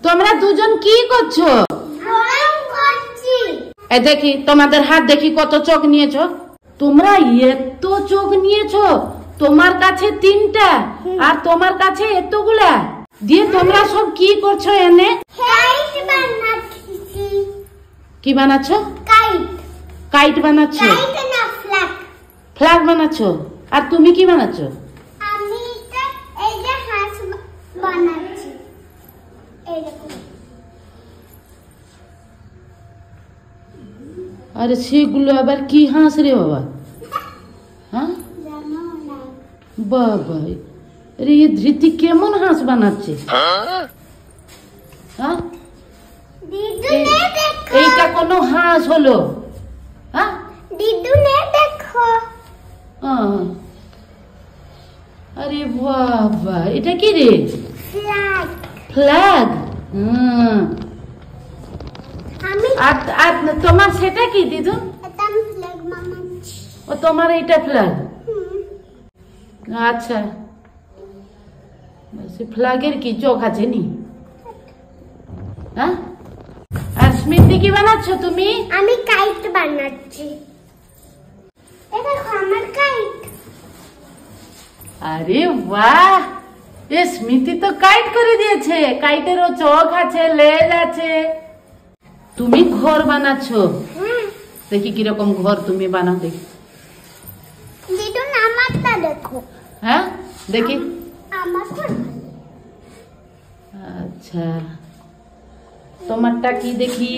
তোমরা দুজন কি করছো? দেখি তোমাদের হাত দেখি কত চোখ নিয়েছো। তোমরা এত চোখ নিয়েছো, তোমার কাছে 3টা আর তোমার কাছে এতগুলা দিয়ে তোমরা সব কি করছো এনে? কি বানাচ্ছো? কাইট বানাচ্ছো? ফ্ল্যাগ বানাচ্ছো? আর তুমি কি বানাচ্ছো? আরে সেগুলো আবার কি হাঁস রে বাবা? হ্যাঁ বাবা, আরে ये ধৃতি কেমন হাঁস বানাচ্ছে? হ্যাঁ এইটা কোনো হাঁস হলো? হ্যাঁ দেখো। আরে বাবা, এটা কি রে? ফ্ল্যাগ। আর তোমার সেটা কি দিদু? ও তোমার এইটা ফ্ল্যাগ? আচ্ছা, ফ্ল্যাগের কি চোখ আছে নি? হ্যাঁ, আর স্মৃতি কি বানাচ্ছ তুমি? আমি কাইট বানাচ্ছি। আমার কাইট। আরে বাহ, এ স্মৃতি তো কাইট করে দিয়েছে। কাইটেরও চোখ আছে, লেজ আছে। তুমি ঘর বানাচ্ছ? দেখি কিরকম ঘর তুমি বানাও দেখি। আমারটা দেখো। হ্যাঁ দেখি। আচ্ছা, তোমারটা কি দেখি?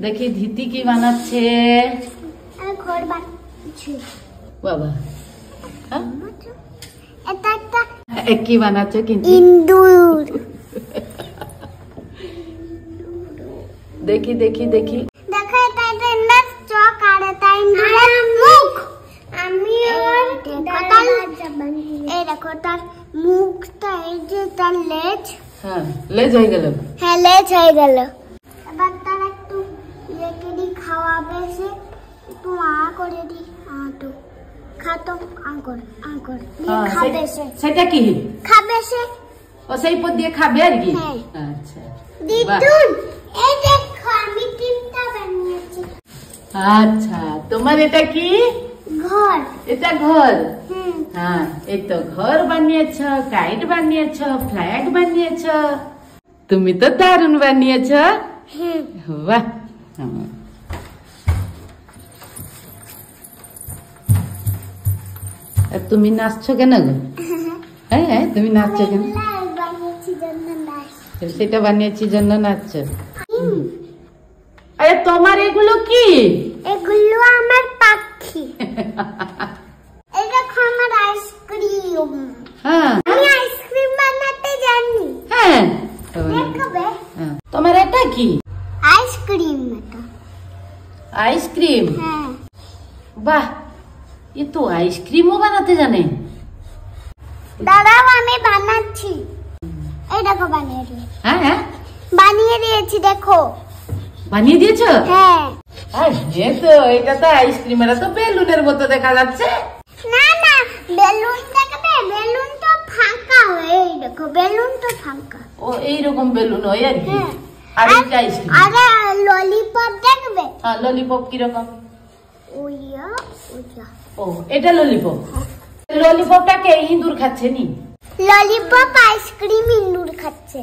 দেখি ধীতি কি বানাচ্ছে। ঘর বানাচ্ছি বাবা। এটা একটা কি বানাচ্ছে? কিন্তু ইন্দুর। দেখি দেখি দেখি। দেখো, এটা ইন্দুর চোখ আর এটা ইন্দুরের মুখ। আমি ওর এই দেখো তার মুখটা, এই যে তার লেজ। হ্যাঁ, লেজ হয়ে গেল। হ্যাঁ, লেজ হয়ে গেল। এবার তার একটু রেখে দি, খাওয়াবে সে। একটু করে দি, তো খাতো আঙ্কর আঙ্কর খাবে সে। সেটা কি খাবে সে? ও সেই পদ দিয়ে খাবে আর কি? আচ্ছা দিদুন, এই দেখো আমি 3টা বানিয়েছি। আচ্ছা, তোমার এটা কি? ঘর। এটা ঘর? হ্যাঁ, এই তো ঘর বানিয়েছ, কাইট বানিয়েছ, ফ্ল্যাগ বানিয়েছ। তুমি তো দারুণ বানিয়েছ। বাহ। তুমি নাচছো কেন গো? হ্যাঁ, তুমি নাচছো কেন? সেটা বানিয়েছি জন্য নাচছো। আরে তোমার এগুলো কি? এগুলো আমার পাখি। এই দেখো আমার আইসক্রিম। হ্যাঁ, আমি আইসক্রিম বানাতে জানি। হ্যাঁ, দেখবে? তোমার এটা কি? আইসক্রিম। এটা আইসক্রিম? হ্যাঁ। বাহ, এ তো আইসক্রিমও বানাতে জানে। দাঁড়াও, আমি বানাচ্ছি। এই দেখো বানিয়ে দিয়েছি। হ্যাঁ, বানিয়ে দিয়েছি, দেখো। বানিয়ে দিয়েছো? হ্যাঁ। তো এটা তো আইসক্রিম, এটা তো বেলুনের মতো দেখা যাচ্ছে। না না, বেলুন দেখবে? বেলুন তো ফাঁকা হয়। এই দেখো, বেলুন তো ফাঁকা। ও এইরকম বেলুন হয় আর কি। আর এটা আইসক্রিম। আরে ললিপপ দেখবে? হ্যাঁ, ললিপপ কিরকম? ওইয়া। ও, এটা ললিপপ। ললিপপটাকে ইঁদুর খাচ্ছে নি? ললিপপ আইসক্রিম ইন্দুর খাচ্ছে।